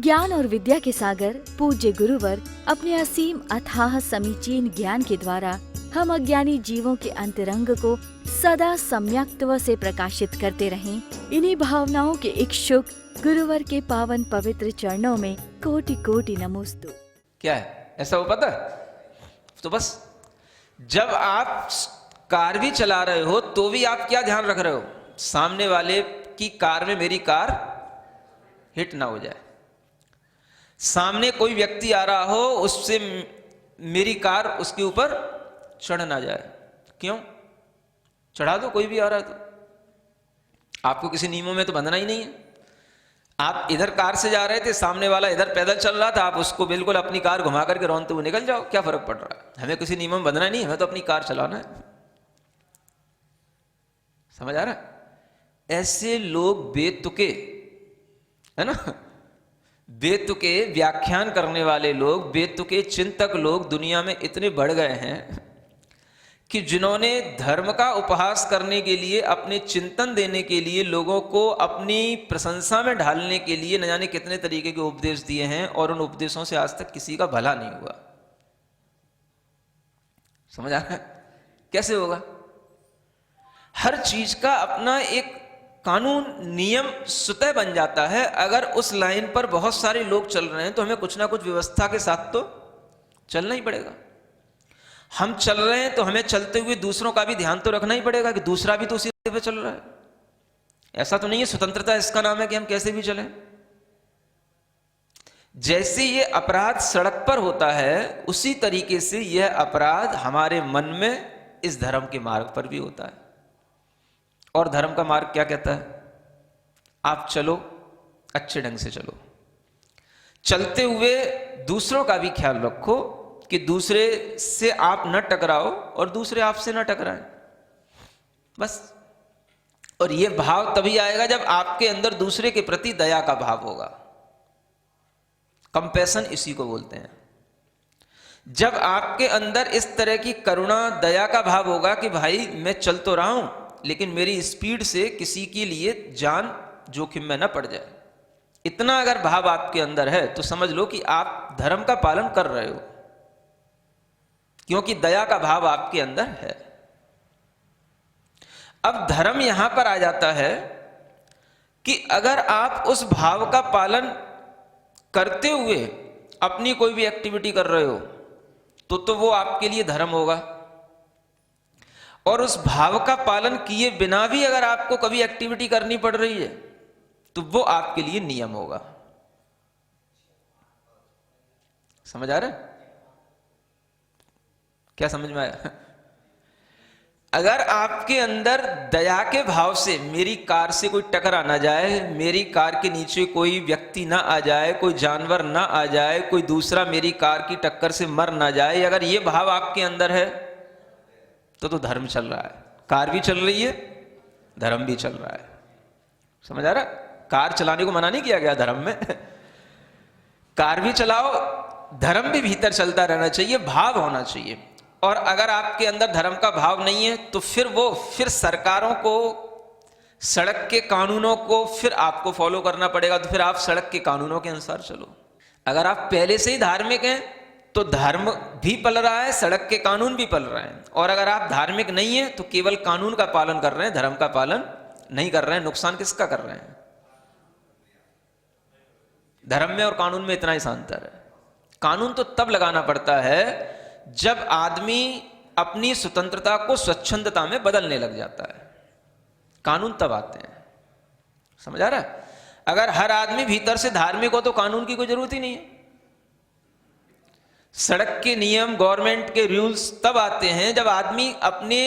ज्ञान और विद्या के सागर पूज्य गुरुवर अपने असीम अथाह समीचीन ज्ञान के द्वारा हम अज्ञानी जीवों के अंतरंग को सदा सम्यक्त्व से प्रकाशित करते रहें। इन्हीं भावनाओं के इच्छुक गुरुवर के पावन पवित्र चरणों में कोटि कोटि नमोस्तु। क्या है ऐसा वो पता है? तो बस जब आप कार भी चला रहे हो तो भी आप क्या ध्यान रख रहे हो? सामने वाले की कार में मेरी कार हिट ना हो जाए। सामने कोई व्यक्ति आ रहा हो उससे मेरी कार उसके ऊपर चढ़ ना जाए। क्यों? चढ़ा दो, कोई भी आ रहा है तो आपको किसी नियमों में तो बंधना ही नहीं है। आप इधर कार से जा रहे थे, सामने वाला इधर पैदल चल रहा था, आप उसको बिल्कुल अपनी कार घुमा करके रौनते हुए निकल जाओ, क्या फर्क पड़ रहा है? हमें किसी नियमों में बंधना नहीं, हमें तो अपनी कार चलाना है। समझ आ रहा है? ऐसे लोग बेतुके, है ना, बेतुके व्याख्यान करने वाले लोग, बेतुके चिंतक लोग दुनिया में इतने बढ़ गए हैं कि जिन्होंने धर्म का उपहास करने के लिए, अपने चिंतन देने के लिए, लोगों को अपनी प्रशंसा में ढालने के लिए न जाने कितने तरीके के उपदेश दिए हैं और उन उपदेशों से आज तक किसी का भला नहीं हुआ। समझ आ रहा है? कैसे होगा? हर चीज का अपना एक कानून, नियम स्वतः बन जाता है। अगर उस लाइन पर बहुत सारे लोग चल रहे हैं तो हमें कुछ ना कुछ व्यवस्था के साथ तो चलना ही पड़ेगा। हम चल रहे हैं तो हमें चलते हुए दूसरों का भी ध्यान तो रखना ही पड़ेगा कि दूसरा भी तो उसी पे चल रहा है। ऐसा तो नहीं है स्वतंत्रता इसका नाम है कि हम कैसे भी चलें। जैसे ये अपराध सड़क पर होता है उसी तरीके से यह अपराध हमारे मन में इस धर्म के मार्ग पर भी होता है। और धर्म का मार्ग क्या कहता है? आप चलो, अच्छे ढंग से चलो, चलते हुए दूसरों का भी ख्याल रखो कि दूसरे से आप न टकराओ और दूसरे आपसे न टकराएं। बस। और यह भाव तभी आएगा जब आपके अंदर दूसरे के प्रति दया का भाव होगा। कंपैशन इसी को बोलते हैं। जब आपके अंदर इस तरह की करुणा, दया का भाव होगा कि भाई मैं चल तो रहा हूं लेकिन मेरी स्पीड से किसी के लिए जान जोखिम में न पड़ जाए, इतना अगर भाव आपके अंदर है तो समझ लो कि आप धर्म का पालन कर रहे हो, क्योंकि दया का भाव आपके अंदर है। अब धर्म यहां पर आ जाता है कि अगर आप उस भाव का पालन करते हुए अपनी कोई भी एक्टिविटी कर रहे हो तो वो आपके लिए धर्म होगा। और उस भाव का पालन किए बिना भी अगर आपको कभी एक्टिविटी करनी पड़ रही है तो वो आपके लिए नियम होगा। समझ आ रहा है? क्या समझ में आया? अगर आपके अंदर दया के भाव से मेरी कार से कोई टकरा ना जाए, मेरी कार के नीचे कोई व्यक्ति ना आ जाए, कोई जानवर ना आ जाए, कोई दूसरा मेरी कार की टक्कर से मर ना जाए, अगर ये भाव आपके अंदर है तो धर्म चल रहा है। कार भी चल रही है, धर्म भी चल रहा है। समझ आ रहा है? कार चलाने को मना नहीं किया गया धर्म में। कार भी चलाओ, धर्म भी भीतर चलता रहना चाहिए, भाव होना चाहिए। और अगर आपके अंदर धर्म का भाव नहीं है तो फिर सरकारों को, सड़क के कानूनों को फिर आपको फॉलो करना पड़ेगा। तो फिर आप सड़क के कानूनों के अनुसार चलो। अगर आप पहले से ही धार्मिक हैं तो धर्म भी पल रहा है, सड़क के कानून भी पल रहे हैं। और अगर आप धार्मिक नहीं है तो केवल कानून का पालन कर रहे हैं, धर्म का पालन नहीं कर रहे हैं। नुकसान किसका कर रहे हैं? धर्म में और कानून में इतना ही अंतर है। कानून तो तब लगाना पड़ता है जब आदमी अपनी स्वतंत्रता को स्वच्छंदता में बदलने लग जाता है, कानून तब आते हैं। समझ आ रहा है? अगर हर आदमी भीतर से धार्मिक हो तो कानून की कोई जरूरत ही नहीं है। सड़क के नियम, गवर्नमेंट के रूल्स तब आते हैं जब आदमी अपने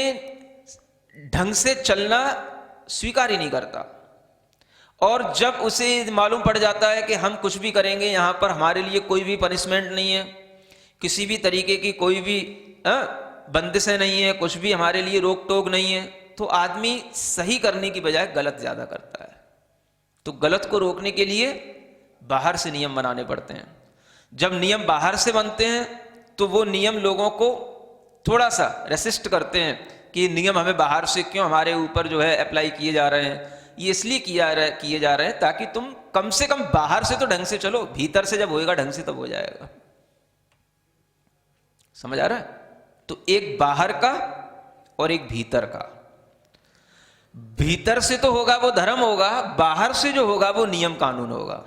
ढंग से चलना स्वीकार ही नहीं करता। और जब उसे मालूम पड़ जाता है कि हम कुछ भी करेंगे, यहां पर हमारे लिए कोई भी पनिशमेंट नहीं है, किसी भी तरीके की कोई भी बंदिशें नहीं है, कुछ भी हमारे लिए रोक टोक नहीं है, तो आदमी सही करने की बजाय गलत ज्यादा करता है। तो गलत को रोकने के लिए बाहर से नियम बनाने पड़ते हैं। जब नियम बाहर से बनते हैं तो वो नियम लोगों को थोड़ा सा रेसिस्ट करते हैं कि नियम हमें बाहर से क्यों हमारे ऊपर जो है अप्लाई किए जा रहे हैं। ये इसलिए किए जा रहे हैं ताकि तुम कम से कम बाहर से तो ढंग से चलो, भीतर से जब होएगा ढंग से तब हो जाएगा। समझ आ रहा है? तो एक बाहर का और एक भीतर का। भीतर से तो होगा वो धर्म होगा, बाहर से जो होगा वो नियम कानून होगा।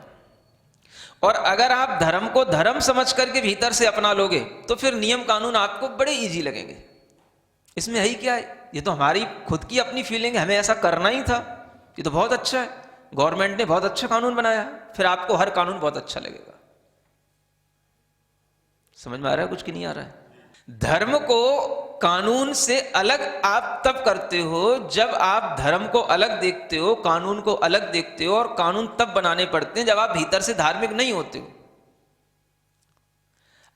और अगर आप धर्म को धर्म समझ करके भीतर से अपना लोगे तो फिर नियम कानून आपको बड़े इजी लगेंगे। इसमें है ही क्या है, ये तो हमारी खुद की अपनी फीलिंग है, हमें ऐसा करना ही था, ये तो बहुत अच्छा है, गवर्नमेंट ने बहुत अच्छा कानून बनाया, फिर आपको हर कानून बहुत अच्छा लगेगा। समझ में आ रहा है कुछ कि नहीं आ रहा है? धर्म को कानून से अलग आप तब करते हो जब आप धर्म को अलग देखते हो, कानून को अलग देखते हो, और कानून तब बनाने पड़ते हैं जब आप भीतर से धार्मिक नहीं होते हो।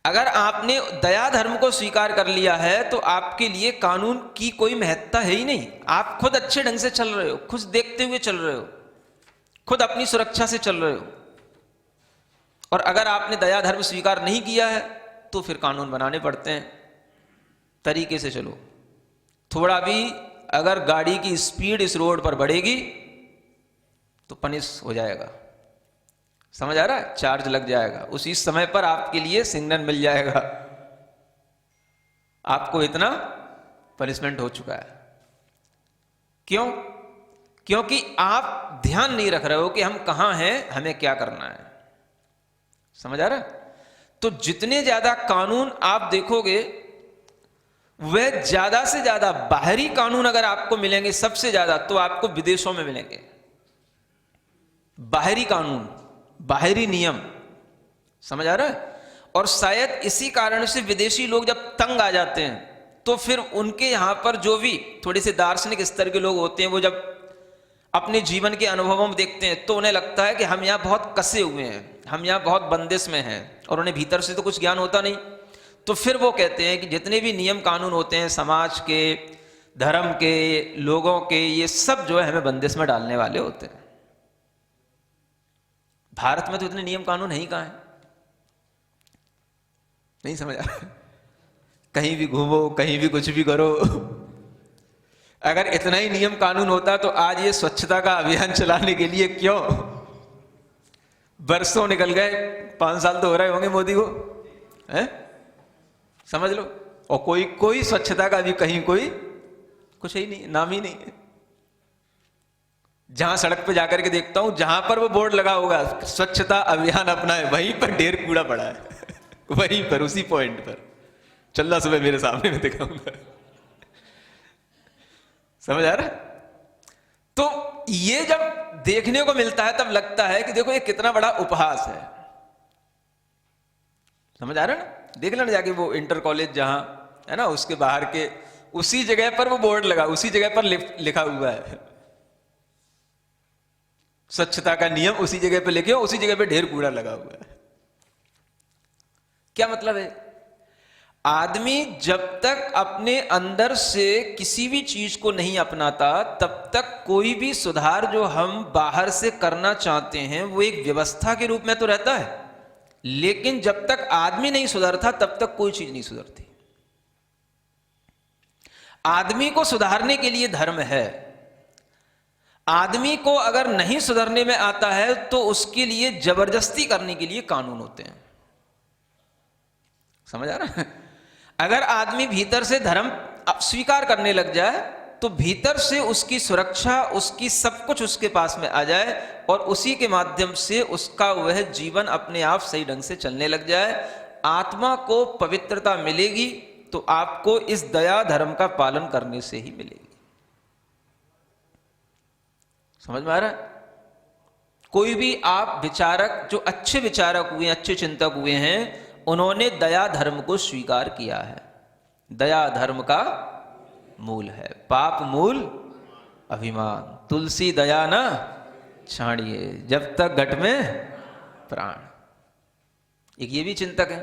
अगर आपने दया धर्म को स्वीकार कर लिया है तो आपके लिए कानून की कोई महत्ता है ही नहीं। आप खुद अच्छे ढंग से चल रहे हो, खुद देखते हुए चल रहे हो, खुद अपनी सुरक्षा से चल रहे हो। और अगर आपने दया धर्म स्वीकार नहीं किया है तो फिर कानून बनाने पड़ते हैं। तरीके से चलो, थोड़ा भी अगर गाड़ी की स्पीड इस रोड पर बढ़ेगी तो पनिश हो जाएगा। समझ आ रहा है? चार्ज लग जाएगा, उसी समय पर आपके लिए सिग्नल मिल जाएगा, आपको इतना पनिशमेंट हो चुका है। क्यों? क्योंकि आप ध्यान नहीं रख रहे हो कि हम कहां हैं, हमें क्या करना है। समझ आ रहा है? तो जितने ज्यादा कानून आप देखोगे वह ज्यादा से ज्यादा बाहरी कानून अगर आपको मिलेंगे सबसे ज्यादा तो आपको विदेशों में मिलेंगे। बाहरी कानून, बाहरी नियम। समझ आ रहा है? और शायद इसी कारण से विदेशी लोग जब तंग आ जाते हैं तो फिर उनके यहां पर जो भी थोड़े से दार्शनिक स्तर के लोग होते हैं, वो जब अपने जीवन के अनुभवों में देखते हैं तो उन्हें लगता है कि हम यहां बहुत कसे हुए हैं, हम यहां बहुत बंदिश में हैं, और उन्हें भीतर से तो कुछ ज्ञान होता नहीं। तो फिर वो कहते हैं कि जितने भी नियम कानून होते हैं समाज के, धर्म के, लोगों के, ये सब जो है हमें बंदिश में डालने वाले होते हैं। भारत में तो इतने नियम कानून है ही कहां है? नहीं समझ आ रहा? कहीं भी घूमो, कहीं भी कुछ भी करो। अगर इतना ही नियम कानून होता तो आज ये स्वच्छता का अभियान चलाने के लिए क्यों बरसों निकल गए, 5 साल तो हो रहे होंगे मोदी को, हैं? समझ लो। और कोई स्वच्छता का भी कहीं कोई कुछ ही नहीं, नाम ही नहीं है। जहां सड़क पे जाकर के देखता हूं, जहां पर वो बोर्ड लगा होगा स्वच्छता अभियान अपना है, वहीं पर ढेर कूड़ा पड़ा है। वहीं पर, उसी पॉइंट पर। चल रहा सुबह मेरे सामने में दिखाऊंगा। समझ आ रहा है? तो ये जब देखने को मिलता है तब लगता है कि देखो ये कितना बड़ा उपहास है। समझ आ रहा है ना? देख लेना जाके वो इंटर कॉलेज जहां है ना, उसके बाहर के उसी जगह पर वो बोर्ड लगा, उसी जगह पर लिखा हुआ है स्वच्छता का नियम, उसी जगह पे लिखे, उसी जगह पे ढेर कूड़ा लगा हुआ है। क्या मतलब है? आदमी जब तक अपने अंदर से किसी भी चीज को नहीं अपनाता तब तक कोई भी सुधार जो हम बाहर से करना चाहते हैं वो एक व्यवस्था के रूप में तो रहता है, लेकिन जब तक आदमी नहीं सुधरता तब तक कोई चीज नहीं सुधरती। आदमी को सुधारने के लिए धर्म है। आदमी को अगर नहीं सुधरने में आता है तो उसके लिए जबरदस्ती करने के लिए कानून होते हैं। समझ आ रहा है? अगर आदमी भीतर से धर्म स्वीकार करने लग जाए तो भीतर से उसकी सुरक्षा, उसकी सब कुछ उसके पास में आ जाए और उसी के माध्यम से उसका वह जीवन अपने आप सही ढंग से चलने लग जाए, आत्मा को पवित्रता मिलेगी तो आपको इस दया धर्म का पालन करने से ही मिलेगी। समझ में आ रहा है? कोई भी आप विचारक, जो अच्छे विचारक हुए, अच्छे चिंतक हुए हैं, उन्होंने दया धर्म को स्वीकार किया है। दया धर्म का मूल है। पाप मूल अभिमान, तुलसी दया ना छाड़िए जब तक घट में प्राण। एक ये भी चिंतक है,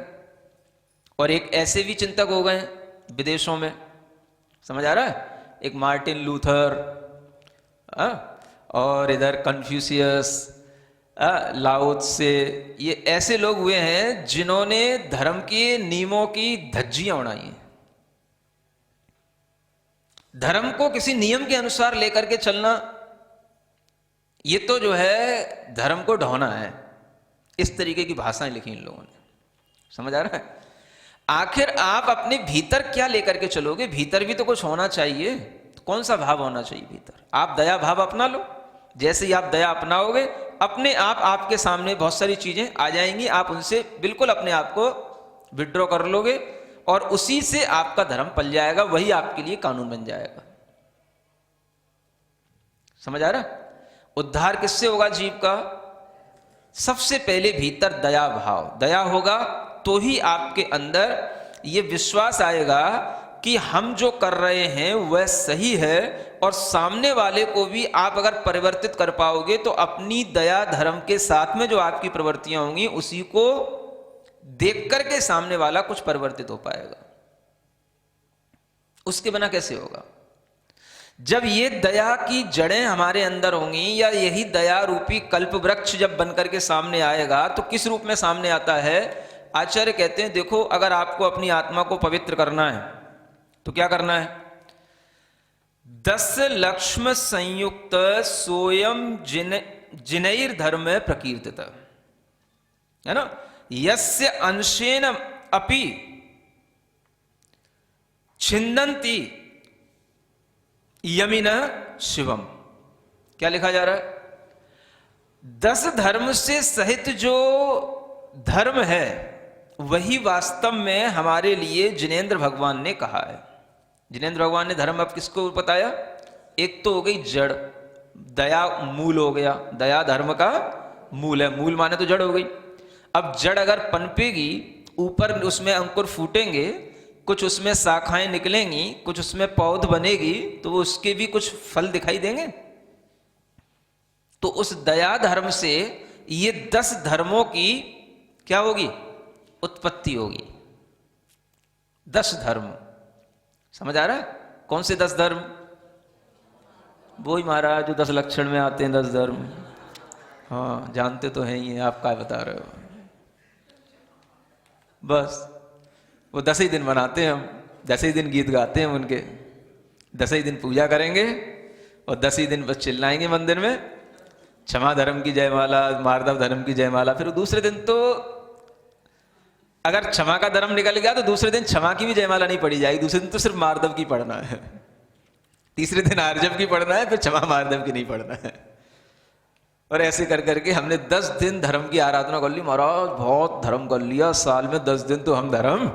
और एक ऐसे भी चिंतक हो गए विदेशों में। समझ आ रहा है? एक मार्टिन लूथर, और इधर कन्फ्यूशियस, लाओ त्से, ये ऐसे लोग हुए हैं जिन्होंने धर्म के नियमों की धज्जियां उड़ाई हैं। धर्म को किसी नियम के अनुसार लेकर के चलना ये तो जो है धर्म को ढोना है। इस तरीके की भाषाएं लिखी इन लोगों ने, समझ आ रहा है? आखिर आप अपने भीतर क्या लेकर के चलोगे? भीतर भी तो कुछ होना चाहिए। तो कौन सा भाव होना चाहिए भीतर? आप दया भाव अपना लो। जैसे ही आप दया अपनाओगे, अपने आप आपके सामने बहुत सारी चीजें आ जाएंगी, आप उनसे बिल्कुल अपने आप को विड्रॉ कर लोगे और उसी से आपका धर्म पल जाएगा, वही आपके लिए कानून बन जाएगा। समझ आ रहा? उद्धार किससे होगा जीव का? सबसे पहले भीतर दया भाव। दया होगा तो ही आपके अंदर ये विश्वास आएगा कि हम जो कर रहे हैं वह सही है, और सामने वाले को भी आप अगर परिवर्तित कर पाओगे तो अपनी दया धर्म के साथ में जो आपकी प्रवृत्तियां होंगी उसी को देख करके सामने वाला कुछ परिवर्तित हो पाएगा। उसके बिना कैसे होगा? जब ये दया की जड़ें हमारे अंदर होंगी, या यही दया रूपी कल्प वृक्ष जब बनकर के सामने आएगा, तो किस रूप में सामने आता है? आचार्य कहते हैं देखो, अगर आपको अपनी आत्मा को पवित्र करना है तो क्या करना है? 10 लक्ष्म संयुक्त सोयम जिनैर धर्म प्रकीर्तित, है ना? यस्य अंशेन अपि छिन्दन्ति यमिन शिवम। क्या लिखा जा रहा है? 10 धर्म से सहित जो धर्म है वही वास्तव में हमारे लिए जिनेंद्र भगवान ने कहा है। जिनेंद्र भगवान ने धर्म अब किसको बताया? एक तो हो गई जड़, दया मूल हो गया, दया धर्म का मूल है। मूल माने तो जड़ हो गई। अब जड़ अगर पनपेगी, ऊपर उसमें अंकुर फूटेंगे, कुछ उसमें शाखाएं निकलेंगी, कुछ उसमें पौध बनेगी, तो वो उसके भी कुछ फल दिखाई देंगे। तो उस दया धर्म से ये 10 धर्मों की क्या होगी? उत्पत्ति होगी। 10 धर्म, समझ आ रहा है? कौन से 10 धर्म? वो ही महाराज जो 10 लक्षण में आते हैं 10 धर्म। हाँ, जानते तो हैं ही, आप क्या बता रहे हो? बस वो 10 ही दिन मनाते हैं हम, 10 ही दिन गीत गाते हैं उनके, 10 ही दिन पूजा करेंगे और 10 ही दिन बस चिल्लाएंगे मंदिर में, क्षमा धर्म की जयमाला, मार्दव धर्म की जयमाला। फिर दूसरे दिन तो अगर क्षमा का धर्म निकल गया तो दूसरे दिन क्षमा की भी जयमाला नहीं पड़ी जाएगी, दूसरे दिन तो सिर्फ मार्दव की पढ़ना है, तीसरे दिन आर्जव की पढ़ना है, फिर क्षमा मार्दव की नहीं पढ़ना है। और ऐसे कर करके हमने 10 दिन धर्म की आराधना कर ली। महाराज बहुत धर्म कर लिया, साल में 10 दिन तो हम धर्म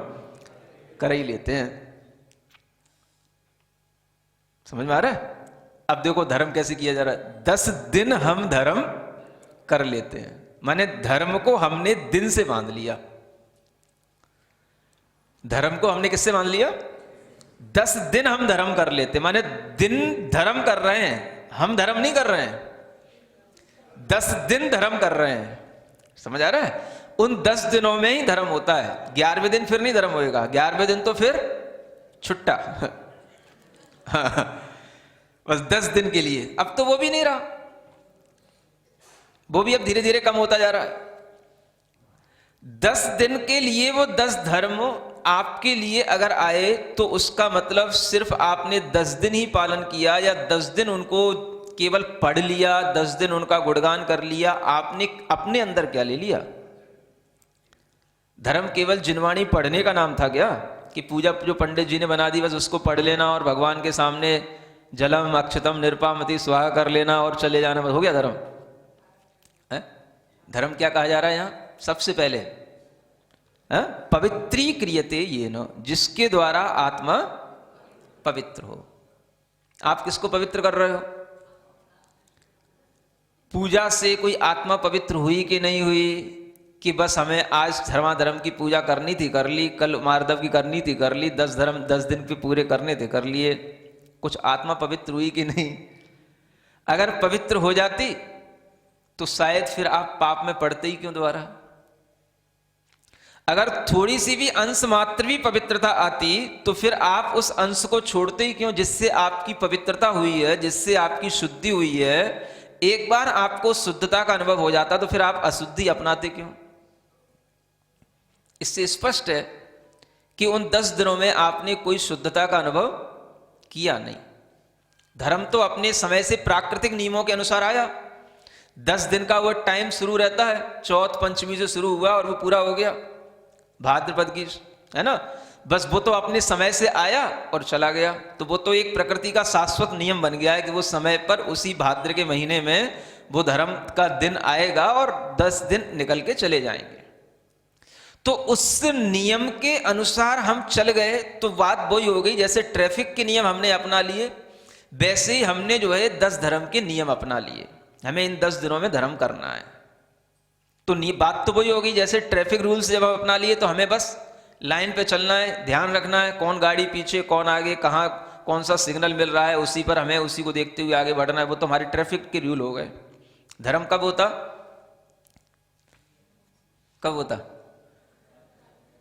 कर ही लेते हैं। समझ में आ रहा है? अब देखो धर्म कैसे किया जा रहा है। 10 दिन हम धर्म कर लेते हैं, माने धर्म को हमने दिन से बांध लिया। धर्म को हमने किससे बांध लिया? 10 दिन हम धर्म कर लेते, माने दिन धर्म कर रहे हैं, हम धर्म नहीं कर रहे हैं, 10 दिन धर्म कर रहे हैं। समझ आ रहा है? उन 10 दिनों में ही धर्म होता है। 11वें दिन फिर नहीं धर्म होएगा, 11वें दिन तो फिर छुट्टा। बस 10 दिन के लिए। अब तो वो भी नहीं रहा, वो भी अब धीरे धीरे कम होता जा रहा है। 10 दिन के लिए वो 10 धर्म आपके लिए अगर आए तो उसका मतलब सिर्फ आपने 10 दिन ही पालन किया, या 10 दिन उनको केवल पढ़ लिया, 10 दिन उनका गुणगान कर लिया। आपने अपने अंदर क्या ले लिया? धर्म केवल जिनवाणी पढ़ने का नाम था क्या? कि पूजा जो पंडित जी ने बना दी बस उसको पढ़ लेना और भगवान के सामने जलम अक्षतम निरपामति स्वाहा कर लेना और चले जाना, बस हो गया धर्म? है? धर्म क्या कहा जा रहा है यहां? सबसे पहले पवित्रीक्रियते येन, जिसके द्वारा आत्मा पवित्र हो। आप किसको पवित्र कर रहे हो? पूजा से कोई आत्मा पवित्र हुई कि नहीं हुई? कि बस हमें आज धर्माधर्म की पूजा करनी थी, कर ली, कल मार्दव की करनी थी, कर ली, 10 धर्म 10 दिन पे पूरे करने थे, कर लिए। कुछ आत्मा पवित्र हुई कि नहीं? अगर पवित्र हो जाती तो शायद फिर आप पाप में पड़ते ही क्यों दोबारा? अगर थोड़ी सी भी अंश मात्र भी पवित्रता आती तो फिर आप उस अंश को छोड़ते ही क्यों जिससे आपकी पवित्रता हुई है, जिससे आपकी शुद्धि हुई है। एक बार आपको शुद्धता का अनुभव हो जाता तो फिर आप अशुद्धि अपनाते क्यों? इससे स्पष्ट है कि उन 10 दिनों में आपने कोई शुद्धता का अनुभव किया नहीं। धर्म तो अपने समय से प्राकृतिक नियमों के अनुसार आया, 10 दिन का वो टाइम शुरू रहता है, चौथ पंचमी से शुरू हुआ और वो पूरा हो गया भाद्रपद की, है ना। बस वो तो अपने समय से आया और चला गया। तो वो तो एक प्रकृति का शाश्वत नियम बन गया है कि वो समय पर उसी भाद्र के महीने में वो धर्म का दिन आएगा और 10 दिन निकल के चले जाएंगे। तो उस नियम के अनुसार हम चल गए तो बात वही हो गई, जैसे ट्रैफिक के नियम हमने अपना लिए वैसे ही हमने जो है 10 धर्म के नियम अपना लिए। हमें इन 10 दिनों में धर्म करना है। तो बात तो वही होगी, जैसे ट्रैफिक रूल्स जब हम अपना लिए तो हमें बस लाइन पे चलना है, ध्यान रखना है कौन गाड़ी पीछे कौन आगे, कहाँ कौन सा सिग्नल मिल रहा है, उसी पर हमें उसी को देखते हुए आगे बढ़ना है। वो तो हमारे ट्रैफिक के रूल हो गए। धर्म कब होता? कब होता?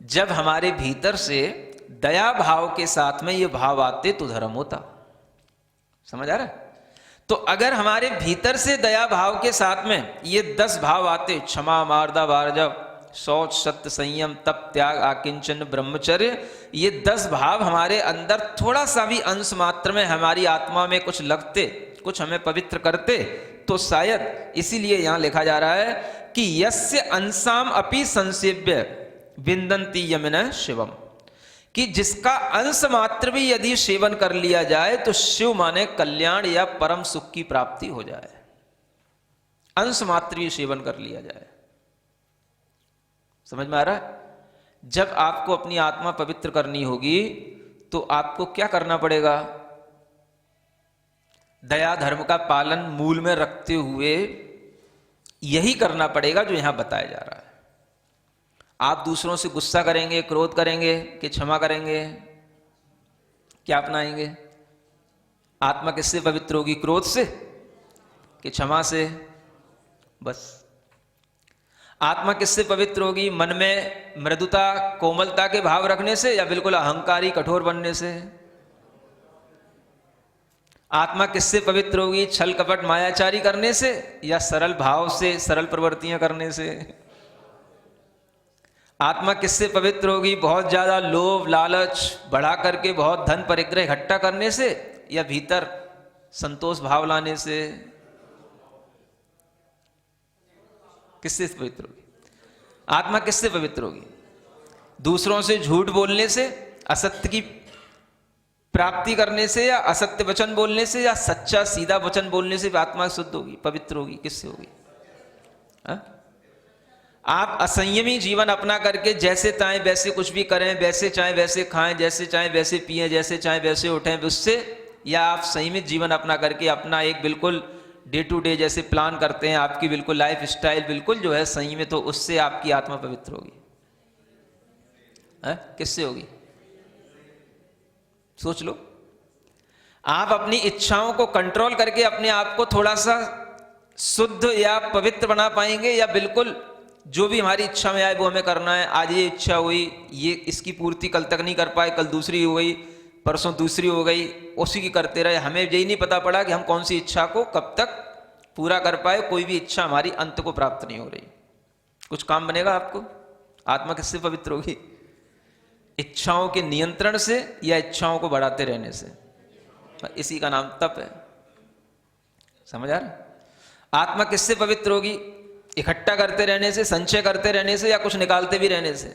जब हमारे भीतर से दया भाव के साथ में ये भाव आते तो धर्म होता। समझ आ रहा है? तो अगर हमारे भीतर से दया भाव के साथ में ये 10 भाव आते, क्षमा मार्दा वार्जव शौच सत्य संयम तप त्याग आकिंचन ब्रह्मचर्य, ये 10 भाव हमारे अंदर थोड़ा सा भी अंश मात्र में हमारी आत्मा में कुछ लगते, कुछ हमें पवित्र करते, तो शायद इसीलिए यहां लिखा जा रहा है कि यस्य अंशाम अपि संसेव्य विंदन्ति यमिनः शिवम, कि जिसका अंश मात्र भी यदि सेवन कर लिया जाए तो शिव माने कल्याण या परम सुख की प्राप्ति हो जाए। अंश मात्र भी सेवन कर लिया जाए। समझ में आ रहा है? जब आपको अपनी आत्मा पवित्र करनी होगी तो आपको क्या करना पड़ेगा? दया धर्म का पालन मूल में रखते हुए यही करना पड़ेगा जो यहां बताया जा रहा है। आप दूसरों से गुस्सा करेंगे, क्रोध करेंगे कि क्षमा करेंगे? क्या अपनाएंगे? आत्मा किससे पवित्र होगी? क्रोध से कि क्षमा से? बस। आत्मा किससे पवित्र होगी? मन में मृदुता कोमलता के भाव रखने से या बिल्कुल अहंकारी कठोर बनने से? आत्मा किससे पवित्र होगी? छल कपट मायाचारी करने से या सरल भाव से सरल प्रवृत्तियां करने से? आत्मा किससे पवित्र होगी? बहुत ज्यादा लोभ लालच बढ़ा करके बहुत धन परिग्रह इकट्ठा करने से या भीतर संतोष भाव लाने से? किससे पवित्र होगी? आत्मा किससे पवित्र होगी? दूसरों से झूठ बोलने से, असत्य की प्राप्ति करने से, या असत्य वचन बोलने से, या सच्चा सीधा वचन बोलने से आत्मा शुद्ध होगी, पवित्र होगी? किससे होगी? आप असंयमी जीवन अपना करके जैसे चाहें वैसे कुछ भी करें, वैसे चाहें वैसे खाएं, जैसे चाहें वैसे पिएं, जैसे चाहें वैसे उठें, उससे, या आप संयमित जीवन अपना करके अपना एक बिल्कुल डे टू डे जैसे प्लान करते हैं, आपकी बिल्कुल लाइफ स्टाइल बिल्कुल जो है संयमित हो, उससे आपकी आत्मा पवित्र होगी। किससे होगी? सोच लो। आप अपनी इच्छाओं को कंट्रोल करके अपने आप को थोड़ा सा शुद्ध या पवित्र बना पाएंगे, या बिल्कुल जो भी हमारी इच्छा में आए वो हमें करना है? आज ये इच्छा हुई, ये इसकी पूर्ति कल तक नहीं कर पाए, कल दूसरी हो गई, परसों दूसरी हो गई, उसी की करते रहे। हमें यही नहीं पता पड़ा कि हम कौन सी इच्छा को कब तक पूरा कर पाए। कोई भी इच्छा हमारी अंत को प्राप्त नहीं हो रही। कुछ काम बनेगा आपको? आत्मा किससे पवित्र होगी? इच्छाओं के नियंत्रण से या इच्छाओं को बढ़ाते रहने से? इसी का नाम तप है। समझ आ रहा? आत्मा किससे पवित्र होगी? इकट्ठा करते रहने से, संचय करते रहने से, या कुछ निकालते भी रहने से?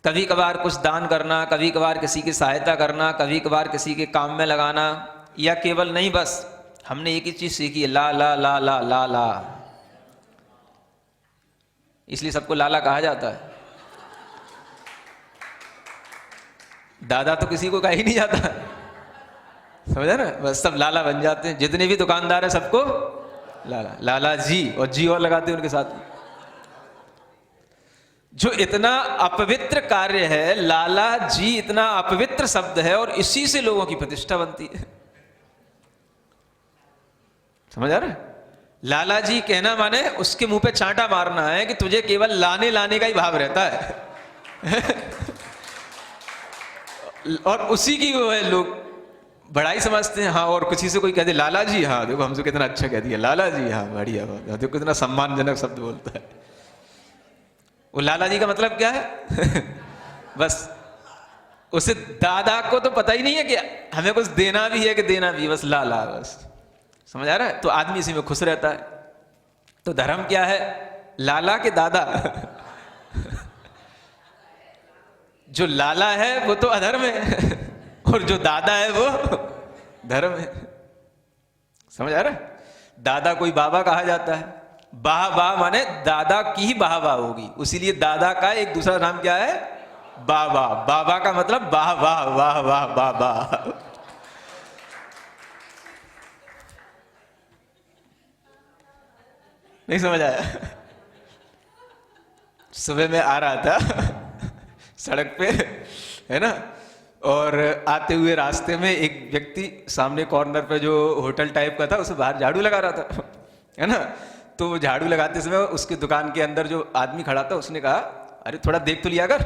कभी कभार कुछ दान करना, कभी कभार किसी की सहायता करना, कभी कभार किसी के काम में लगाना, या केवल नहीं बस हमने एक ही चीज सीखी है, ला ला ला ला ला ला, इसलिए सबको लाला कहा जाता है। दादा तो किसी को कहा ही नहीं जाता, समझा ना? बस सब लाला बन जाते हैं। जितने भी दुकानदार हैं सबको लाला, लाला जी, और जी और लगाते हैं उनके साथ। जो इतना अपवित्र कार्य है, लाला जी इतना अपवित्र शब्द है, और इसी से लोगों की प्रतिष्ठा बनती है। समझ आ रहा है? लाला जी कहना माने उसके मुंह पे चांटा मारना है कि तुझे केवल लाने लाने का ही भाव रहता है। और उसी की वो है लोग बड़ाई समझते हैं। हाँ, और किसी से कोई कहते लाला जी, हाँ देखो हमसे कितना अच्छा कह दिया, लाला जी, हाँ बढ़िया, देखो कितना सम्मानजनक शब्द बोलता है। वो लाला जी का मतलब क्या है? बस उसे दादा को तो पता ही नहीं है कि हमें कुछ देना भी है कि देना भी है, बस लाला, बस समझ आ रहा है? तो आदमी इसी में खुश रहता है। तो धर्म क्या है? लाला के दादा जो लाला है वो तो अधर्म है और जो दादा है वो धर्म है। समझ आ रहा है? दादा कोई बाबा कहा जाता है, वाह वाह माने दादा की ही वाह वाह होगी, उसीलिए दादा का एक दूसरा नाम क्या है? बाबा। बाबा का मतलब वाह वाह वाह वाह बाबा। नहीं समझ आया? सुबह में आ रहा था सड़क पे, है ना, और आते हुए रास्ते में एक व्यक्ति सामने कॉर्नर पे जो होटल टाइप का था उसे बाहर झाड़ू लगा रहा था, है ना। तो वो झाड़ू लगाते समय उसकी दुकान के अंदर जो आदमी खड़ा था उसने कहा, अरे थोड़ा देख तो लिया कर,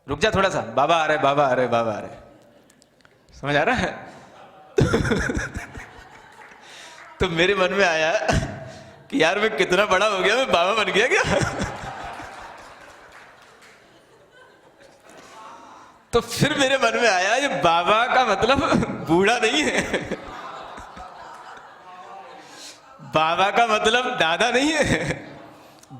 रुक जा थोड़ा सा, बाबा आ रहे बाबा आ रहे बाबा आ रहे। समझ आ रहा है? तो मेरे मन में आया कि यार मैं कितना बड़ा हो गया, मैं बाबा बन गया क्या? तो फिर मेरे मन में आया ये बाबा का मतलब बूढ़ा नहीं है, बाबा का मतलब दादा नहीं है,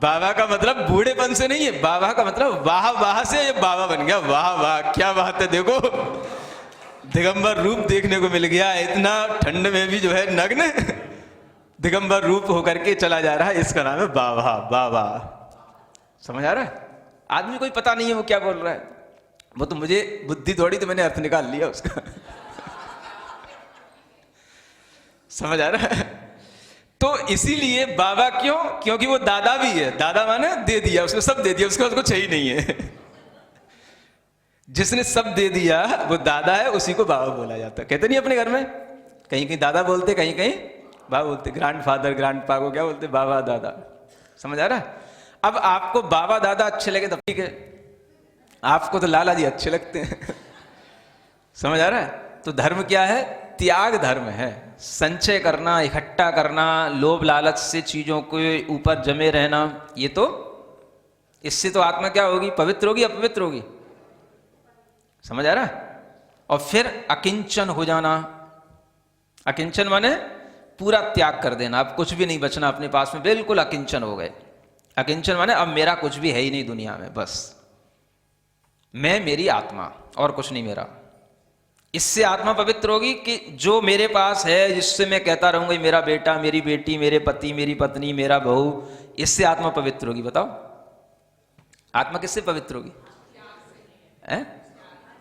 बाबा का मतलब बूढ़ेपन से नहीं है, बाबा का मतलब वाह वाह से ये बाबा बन गया। वाह वाह क्या बात है, देखो दिगंबर रूप देखने को मिल गया, इतना ठंड में भी जो है नग्न दिगंबर रूप होकर के चला जा रहा है, इसका नाम है बाबा। बाबा समझ आ रहा है? आदमी कोई पता नहीं है वो क्या बोल रहा है, वो तो मुझे बुद्धि थोड़ी, तो मैंने अर्थ निकाल लिया उसका। समझ आ रहा है? तो इसीलिए बाबा क्यों? क्योंकि वो दादा भी है, दादा माने दे दिया उसको, सब दे दिया उसको, उसको चाहिए नहीं है। जिसने सब दे दिया वो दादा है, उसी को बाबा बोला जाता है। कहते नहीं अपने घर में, कहीं कहीं दादा बोलते, कहीं कहीं बाबा बोलते, ग्रैंड फादर ग्रैंड पा को क्या बोलते? बाबा दादा। समझ आ रहा है? अब आपको बाबा दादा अच्छे लगे तब ठीक है, आपको तो लाला जी अच्छे लगते हैं। समझ आ रहा है? तो धर्म क्या है? त्याग धर्म है। संचय करना, इकट्ठा करना, लोभ लालच से चीजों के ऊपर जमे रहना, ये तो इससे तो आत्मा क्या होगी? पवित्र होगी, अपवित्र होगी। समझ आ रहा है? और फिर अकिंचन हो जाना। अकिंचन माने पूरा त्याग कर देना, अब कुछ भी नहीं बचना अपने पास में, बिल्कुल अकिंचन हो गए। अकिंचन माने अब मेरा कुछ भी है ही नहीं दुनिया में, बस मैं मेरी आत्मा और कुछ नहीं मेरा। इससे आत्मा पवित्र होगी कि जो मेरे पास है, जिससे मैं कहता रहूंगा मेरा बेटा, मेरी बेटी, मेरे पति, मेरी पत्नी, मेरा बहू, इससे आत्मा पवित्र होगी। बताओ आत्मा किससे पवित्र होगी? है?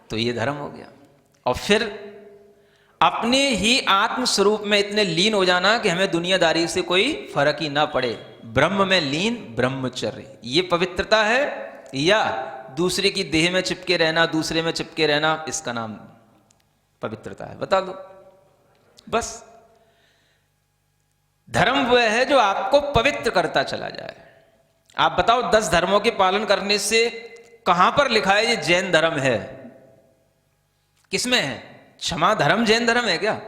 तो ये धर्म हो गया। और फिर अपने ही आत्म स्वरूप में इतने लीन हो जाना कि हमें दुनियादारी से कोई फर्क ही ना पड़े। ब्रह्म में लीन ब्रह्मचर्य, ये पवित्रता है, या दूसरे की देह में चिपके रहना, दूसरे में चिपके रहना, इसका नाम पवित्रता है? बता दो। बस धर्म वह है जो आपको पवित्र करता चला जाए। आप बताओ 10 धर्मों के पालन करने से कहां पर लिखा है ये जैन धर्म है? किसमें है? क्षमा धर्म जैन धर्म है क्या?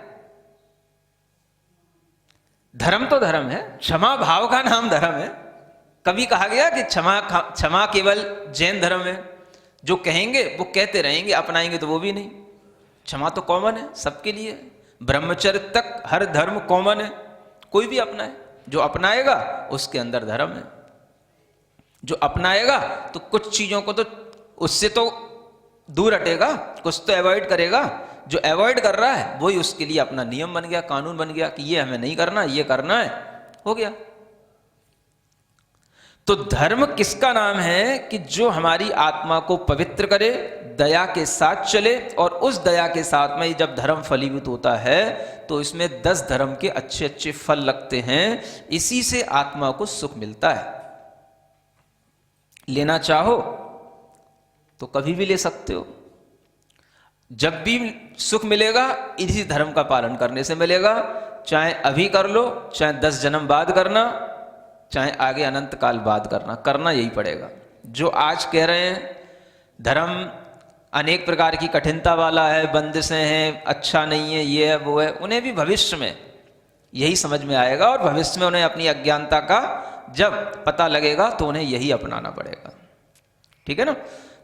धर्म तो धर्म है, क्षमा भाव का नाम धर्म है। कभी कहा गया कि क्षमा केवल जैन धर्म है? जो कहेंगे वो कहते रहेंगे, अपनाएंगे तो वो भी नहीं। क्षमा तो कॉमन है सबके लिए, ब्रह्मचर्य तक हर धर्म कॉमन है, कोई भी अपनाए। जो अपनाएगा उसके अंदर धर्म है। जो अपनाएगा तो कुछ चीजों को तो उससे तो दूर हटेगा, कुछ तो अवॉइड करेगा। जो अवॉइड कर रहा है वही उसके लिए अपना नियम बन गया, कानून बन गया कि ये हमें नहीं करना, ये करना है, हो गया। तो धर्म किसका नाम है? कि जो हमारी आत्मा को पवित्र करे, दया के साथ चले, और उस दया के साथ में जब धर्म फलीभूत होता है तो इसमें 10 धर्म के अच्छे अच्छे फल लगते हैं। इसी से आत्मा को सुख मिलता है। लेना चाहो तो कभी भी ले सकते हो। जब भी सुख मिलेगा इसी धर्म का पालन करने से मिलेगा। चाहे अभी कर लो, चाहे 10 जन्म बाद करना, चाहे आगे अनंत काल बाद करना, करना यही पड़ेगा। जो आज कह रहे हैं धर्म अनेक प्रकार की कठिनता वाला है, बंदिशें हैं, अच्छा नहीं है, ये है वो है, उन्हें भी भविष्य में यही समझ में आएगा। और भविष्य में उन्हें अपनी अज्ञानता का जब पता लगेगा तो उन्हें यही अपनाना पड़ेगा। ठीक है ना?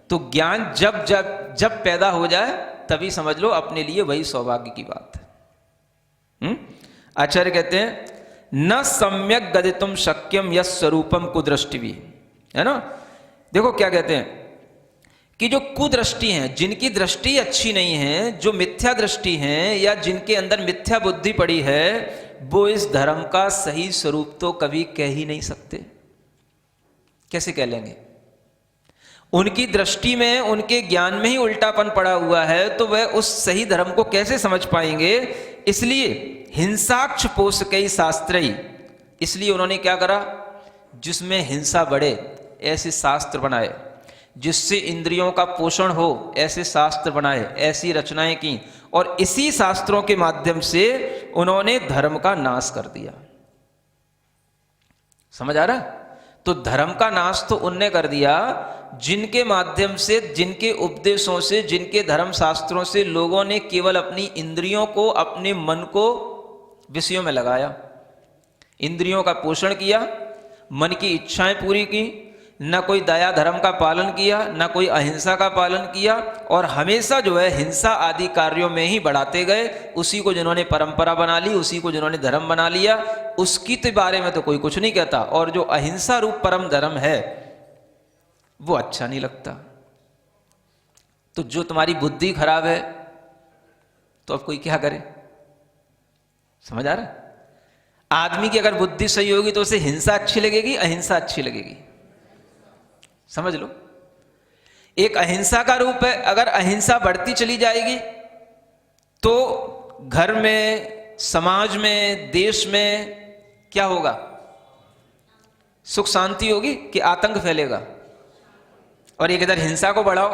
तो ज्ञान जब जब जब पैदा हो जाए तभी समझ लो अपने लिए वही सौभाग्य की बात है। आचार्य कहते हैं न सम्यक गदितुम शक्यम यस् स्वरूपम कुदृष्टि, है ना। देखो क्या कहते हैं कि जो कुदृष्टि हैं, जिनकी दृष्टि अच्छी नहीं है, जो मिथ्या दृष्टि हैं या जिनके अंदर मिथ्या बुद्धि पड़ी है, वो इस धर्म का सही स्वरूप तो कभी कह ही नहीं सकते। कैसे कह लेंगे? उनकी दृष्टि में, उनके ज्ञान में ही उल्टापन पड़ा हुआ है, तो वह उस सही धर्म को कैसे समझ पाएंगे। इसलिए हिंसाक्ष पोषकई शास्त्रई, इसलिए उन्होंने क्या करा, जिसमें हिंसा बढ़े ऐसे शास्त्र बनाए, जिससे इंद्रियों का पोषण हो ऐसे शास्त्र बनाए, ऐसी रचनाएं की, और इसी शास्त्रों के माध्यम से उन्होंने धर्म का नाश कर दिया। समझ आ रहा? तो धर्म का नाश तो उनने कर दिया जिनके माध्यम से, जिनके उपदेशों से, जिनके धर्म शास्त्रों से लोगों ने केवल अपनी इंद्रियों को, अपने मन को विषयों में लगाया, इंद्रियों का पोषण किया, मन की इच्छाएं पूरी की, न कोई दया धर्म का पालन किया, न कोई अहिंसा का पालन किया, और हमेशा जो है हिंसा आदि कार्यों में ही बढ़ाते गए। उसी को जिन्होंने परंपरा बना ली, उसी को जिन्होंने धर्म बना लिया, उसकी तो बारे में तो कोई कुछ नहीं कहता। और जो अहिंसा रूप परम धर्म है वो अच्छा नहीं लगता। तो जो तुम्हारी बुद्धि खराब है तो अब कोई क्या करे? समझ आ रहा है? आदमी की अगर बुद्धि सही होगी तो उसे हिंसा अच्छी लगेगी, अहिंसा अच्छी लगेगी। समझ लो, एक अहिंसा का रूप है। अगर अहिंसा बढ़ती चली जाएगी तो घर में, समाज में, देश में क्या होगा? सुख शांति होगी कि आतंक फैलेगा? और एक इधर हिंसा को बढ़ाओ,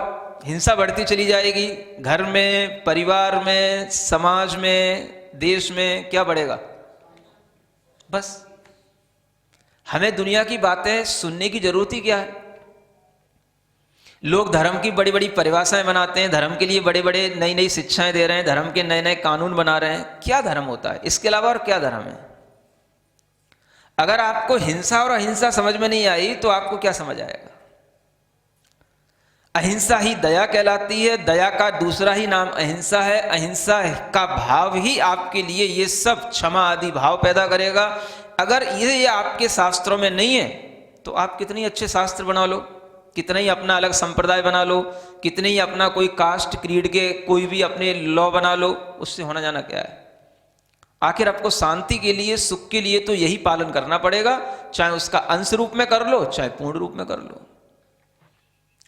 हिंसा बढ़ती चली जाएगी, घर में, परिवार में, समाज में, देश में क्या बढ़ेगा? बस हमें दुनिया की बातें सुनने की जरूरत ही क्या है? लोग धर्म की बड़ी बड़ी परिभाषाएं बनाते हैं, धर्म के लिए बड़े बड़े नई नई शिक्षाएं दे रहे हैं, धर्म के नए नए कानून बना रहे हैं। क्या धर्म होता है? इसके अलावा और क्या धर्म है? अगर आपको हिंसा और अहिंसा समझ में नहीं आई तो आपको क्या समझ आएगा? अहिंसा ही दया कहलाती है, दया का दूसरा ही नाम अहिंसा है। अहिंसा का भाव ही आपके लिए ये सब क्षमा आदि भाव पैदा करेगा। अगर ये आपके शास्त्रों में नहीं है तो आप कितने अच्छे शास्त्र बना लो, कितना ही अपना अलग संप्रदाय बना लो, कितने ही अपना कोई कास्ट क्रीड के कोई भी अपने लॉ बना लो, उससे होना जाना क्या है? आखिर आपको शांति के लिए, सुख के लिए तो यही पालन करना पड़ेगा, चाहे उसका अंश रूप में कर लो, चाहे पूर्ण रूप में कर लो।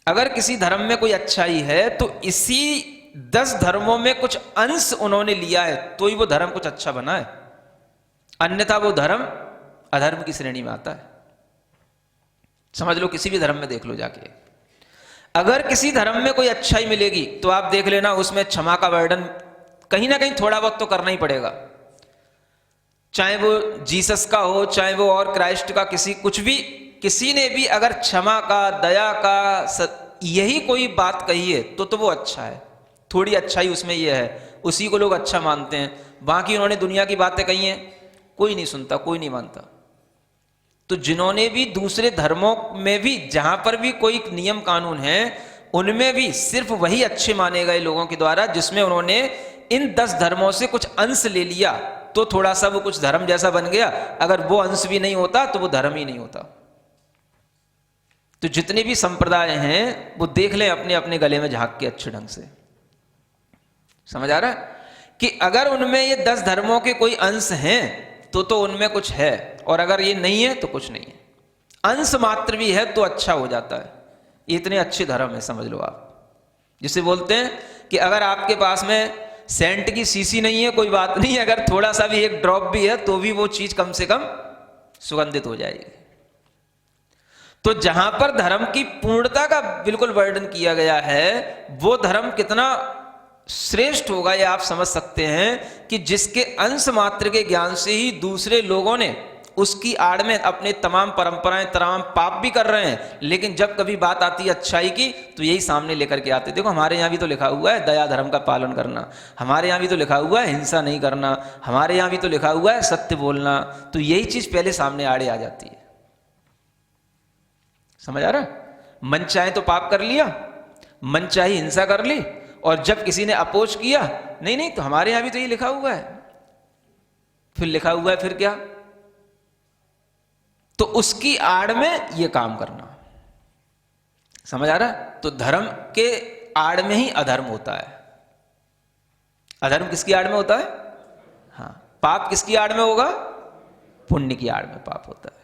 अगर किसी धर्म में कोई अच्छाई है तो इसी 10 धर्मों में कुछ अंश उन्होंने लिया है तो ही वो धर्म कुछ अच्छा बना है, अन्यथा वो धर्म अधर्म की श्रेणी में आता है। समझ लो, किसी भी धर्म में देख लो जाके, अगर किसी धर्म में कोई अच्छाई मिलेगी तो आप देख लेना उसमें क्षमा का वर्णन कहीं ना कहीं थोड़ा बहुत तो करना ही पड़ेगा। चाहे वो जीसस का हो, चाहे वो और क्राइस्ट का, कुछ भी, किसी ने भी अगर क्षमा का, दया का, यही कोई बात कही है तो वो अच्छा है। थोड़ी अच्छाई उसमें ये है, उसी को लोग अच्छा मानते हैं। बाकी उन्होंने दुनिया की बातें कही हैं, कोई नहीं सुनता, कोई नहीं मानता। तो जिन्होंने भी दूसरे धर्मों में भी जहां पर भी कोई नियम कानून है, उनमें भी सिर्फ वही अच्छे माने गए लोगों के द्वारा जिसमें उन्होंने इन 10 धर्मों से कुछ अंश ले लिया, तो थोड़ा सा वो कुछ धर्म जैसा बन गया। अगर वो अंश भी नहीं होता तो वो धर्म ही नहीं होता। तो जितने भी संप्रदाय हैं वो देख लें अपने अपने गले में झांक के अच्छे ढंग से। समझ आ रहा है कि अगर उनमें ये 10 धर्मों के कोई अंश हैं तो उनमें कुछ है, और अगर ये नहीं है तो कुछ नहीं है। अंश मात्र भी है तो अच्छा हो जाता है। ये इतने अच्छे धर्म है, समझ लो आप। जिसे बोलते हैं कि अगर आपके पास में सेंट की शीशी नहीं है कोई बात नहीं, अगर थोड़ा सा भी एक ड्रॉप भी है तो भी वो चीज कम से कम सुगंधित हो जाएगी। तो जहां पर धर्म की पूर्णता का बिल्कुल वर्णन किया गया है, वो धर्म कितना श्रेष्ठ होगा ये आप समझ सकते हैं कि जिसके अंश मात्र के ज्ञान से ही दूसरे लोगों ने उसकी आड़ में अपने तमाम परंपराएं, तमाम पाप भी कर रहे हैं, लेकिन जब कभी बात आती है अच्छाई की तो यही सामने लेकर के आते। देखो हमारे यहाँ भी तो लिखा हुआ है दया धर्म का पालन करना, हमारे यहाँ भी तो लिखा हुआ है हिंसा नहीं करना, हमारे यहाँ भी तो लिखा हुआ है सत्य बोलना। तो यही चीज पहले सामने आड़े आ जाती है। समझ आ रहा? मन चाहे तो पाप कर लिया, मन चाहे हिंसा कर ली, और जब किसी ने अपोज किया नहीं तो हमारे यहां भी तो ये लिखा हुआ है। फिर लिखा हुआ है, फिर क्या? तो उसकी आड़ में ये काम करना। समझ आ रहा है? तो धर्म के आड़ में ही अधर्म होता है। अधर्म किसकी आड़ में होता है? हाँ। पाप किसकी आड़ में होगा? पुण्य की आड़ में पाप होता है।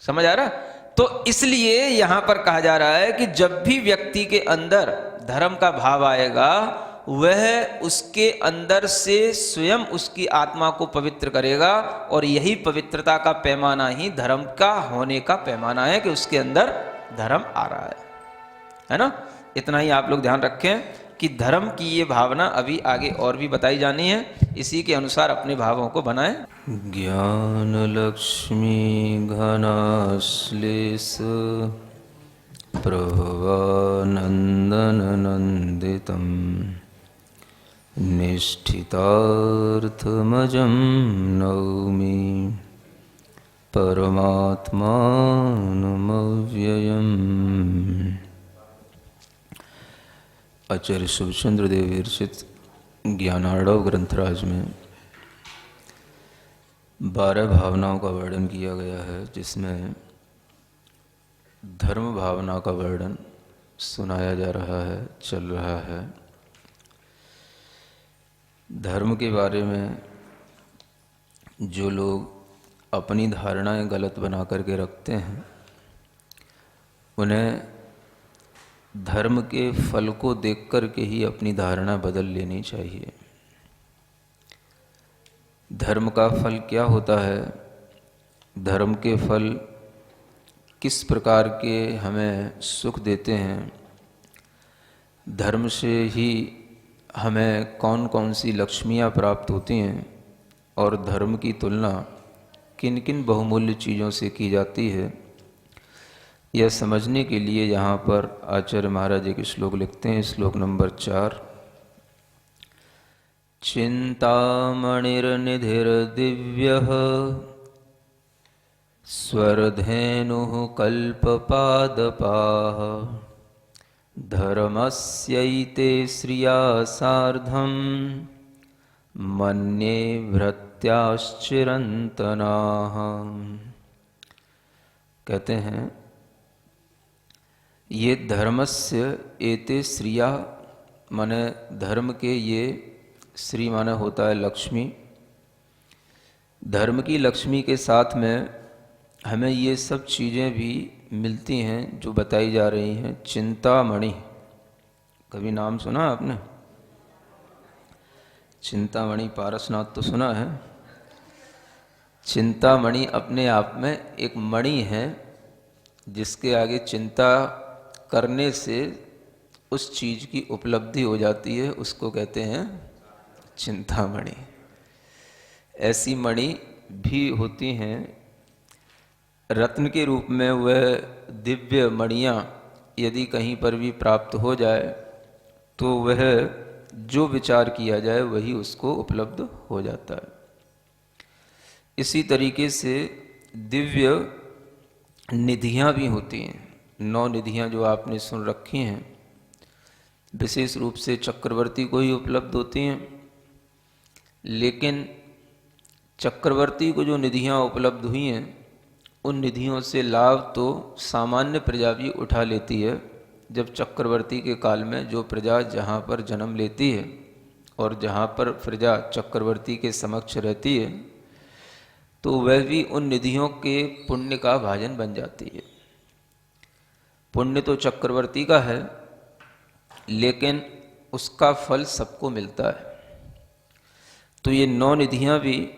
समझ आ रहा है? तो इसलिए यहां पर कहा जा रहा है कि जब भी व्यक्ति के अंदर धर्म का भाव आएगा, वह उसके अंदर से स्वयं उसकी आत्मा को पवित्र करेगा, और यही पवित्रता का पैमाना ही धर्म का होने का पैमाना है कि उसके अंदर धर्म आ रहा है ना? इतना ही आप लोग ध्यान रखें कि धर्म की ये भावना अभी आगे और भी बताई जानी है, इसी के अनुसार अपने भावों को बनाएं। ज्ञान लक्ष्मी घनाश्लेष प्रभवानंदन नंदितम निष्ठितार्थमजं नौमि परमात्मानमव्ययम्। आचार्य शुभचंद्र देव विरचित ज्ञानार्णव ग्रंथराज में 12 भावनाओं का वर्णन किया गया है, जिसमें धर्म भावना का वर्णन सुनाया जा रहा है, चल रहा है। धर्म के बारे में जो लोग अपनी धारणाएं गलत बना करके रखते हैं, उन्हें धर्म के फल को देख कर के ही अपनी धारणा बदल लेनी चाहिए। धर्म का फल क्या होता है, धर्म के फल किस प्रकार के हमें सुख देते हैं, धर्म से ही हमें कौन कौन सी लक्ष्मियाँ प्राप्त होती हैं, और धर्म की तुलना किन किन बहुमूल्य चीज़ों से की जाती है, यह समझने के लिए यहाँ पर आचार्य महाराज एक श्लोक लिखते हैं। श्लोक नंबर 4। चिंतामणिर्निधिर्दिव्यः स्वरधेनुः कल्पपादपाः धर्मस्यैते श्रिया सार्धं मन्ये भृत्याश्चिरन्तनाः। कहते हैं, ये धर्मस्य एते श्रिया माने धर्म के ये श्री माने होता है लक्ष्मी। धर्म की लक्ष्मी के साथ में हमें ये सब चीज़ें भी मिलती हैं जो बताई जा रही हैं। चिंतामणि, कभी नाम सुना आपने? चिंतामणि पारसनाथ तो सुना है। चिंतामणि अपने आप में एक मणि है, जिसके आगे चिंता करने से उस चीज़ की उपलब्धि हो जाती है, उसको कहते हैं चिंतामणि। ऐसी मणि भी होती हैं। रत्न के रूप में वह दिव्य मणियाँ यदि कहीं पर भी प्राप्त हो जाए तो वह जो विचार किया जाए वही उसको उपलब्ध हो जाता है। इसी तरीके से दिव्य निधियाँ भी होती हैं। 9 निधियाँ जो आपने सुन रखी हैं, विशेष रूप से चक्रवर्ती को ही उपलब्ध होती हैं, लेकिन चक्रवर्ती को जो निधियाँ उपलब्ध हुई हैं, उन निधियों से लाभ तो सामान्य प्रजा भी उठा लेती है। जब चक्रवर्ती के काल में जो प्रजा जहाँ पर जन्म लेती है और जहाँ पर प्रजा चक्रवर्ती के समक्ष रहती है, तो वह भी उन निधियों के पुण्य का भाजन बन जाती है। पुण्य तो चक्रवर्ती का है, लेकिन उसका फल सबको मिलता है। तो ये 9 निधियाँ भी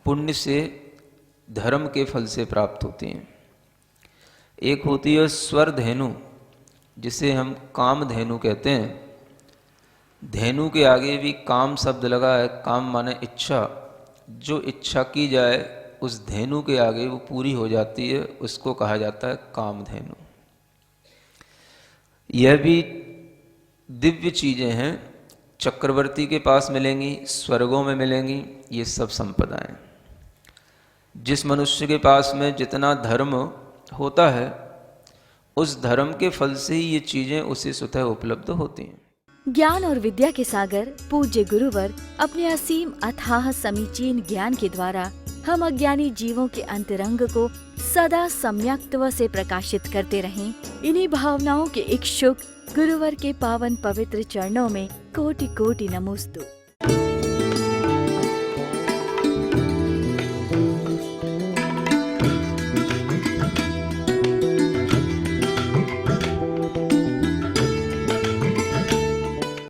पुण्य से, धर्म के फल से प्राप्त होती हैं। एक होती है स्वर धेनु, जिसे हम काम धेनु कहते हैं। धेनु के आगे भी काम शब्द लगा है। काम माने इच्छा। जो इच्छा की जाए उस धेनु के आगे वो पूरी हो जाती है, उसको कहा जाता है कामधेनु। यह भी दिव्य चीज़ें हैं, चक्रवर्ती के पास मिलेंगी, स्वर्गों में मिलेंगी, ये सब संपदाएं। जिस मनुष्य के पास में जितना धर्म होता है, उस धर्म के फल से ही ये चीज़ें उसे स्वतः उपलब्ध होती हैं। ज्ञान और विद्या के सागर पूज्य गुरुवर अपने असीम अथाह समीचीन ज्ञान के द्वारा हम अज्ञानी जीवों के अंतरंग को सदा सम्यक्त्व से प्रकाशित करते रहें। इन्हीं भावनाओं के इच्छुक गुरुवर के पावन पवित्र चरणों में कोटि कोटि नमोस्तु।